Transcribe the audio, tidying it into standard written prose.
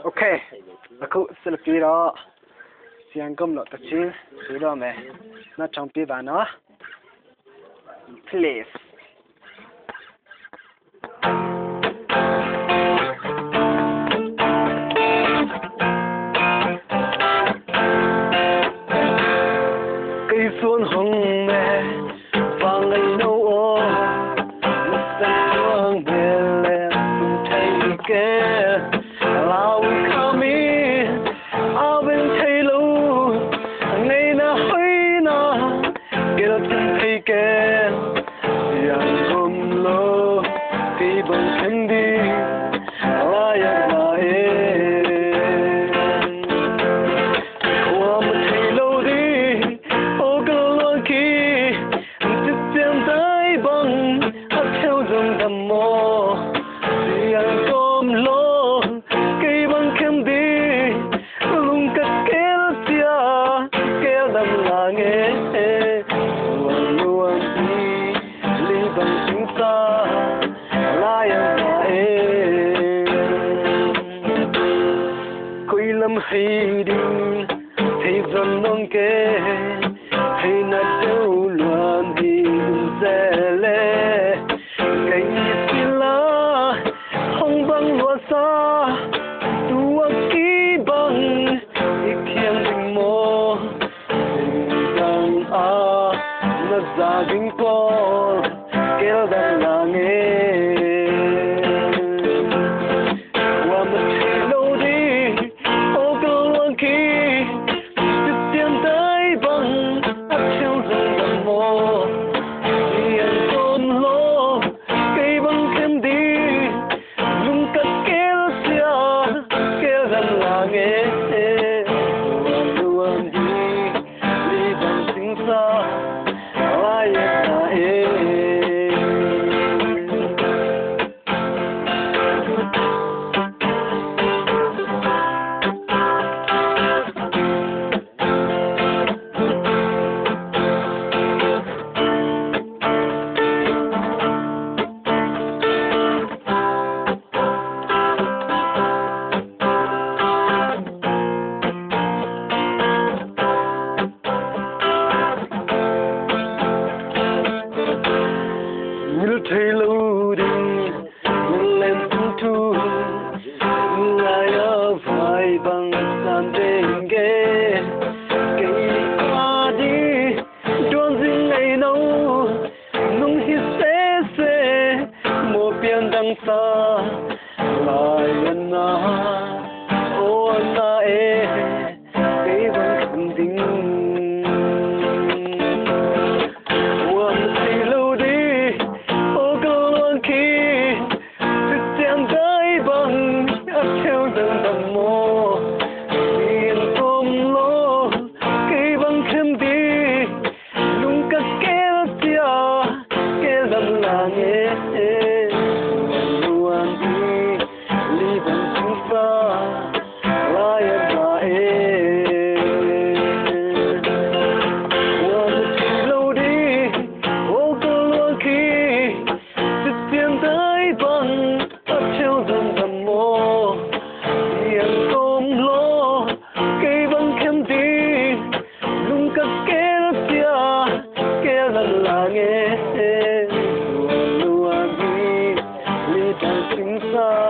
ok aku selfie đó xiang gom lọ tật chứ thứ đó mẹ nó trong pi bà nó please cây xuân hồng mẹ vàng ngày nâu ô sân hương về lên thấy kê lao kami ao bên thấy lâu ngày na hơi na kêu chân thấy kê yang hôm lo khi bằng chân đi la ya la qua một thấy lâu đi ô cơ lo kia thực tiễn tới bằng hấp theo dòng đầm mò yang hôm lo cây bằng chân đi lung cất kéo tia kéo đầm là nghe luang luang đi li bằng sinh xa la ya la quỳ lâm hay đi thấy dần nông kê hay nát đâu loạn thì dễ lệ cánh xì la không bằng hoa xa tua ký bằng ít thiên tình mô tình rằng nó ra vinh quang kéo đàn là nghe qua một thời lâu đi ô cơ loang khi thực tiễn tới bằng áp theo dòng đầm mô tiền tôn lô cây bằng thêm đi lung cất kéo xia kéo đàn là nghe luang luang đi li bằng sinh xa la ya la như thấy lâu đi mình lên tung thu lại ở vai bằng sàn đêm ghé cây qua đi đoan dinh ngày nâu nung hi xe một biển đằng xa lại anh na ô anh na cây bằng khẳng định nghe luang luang đi li tan sinh xa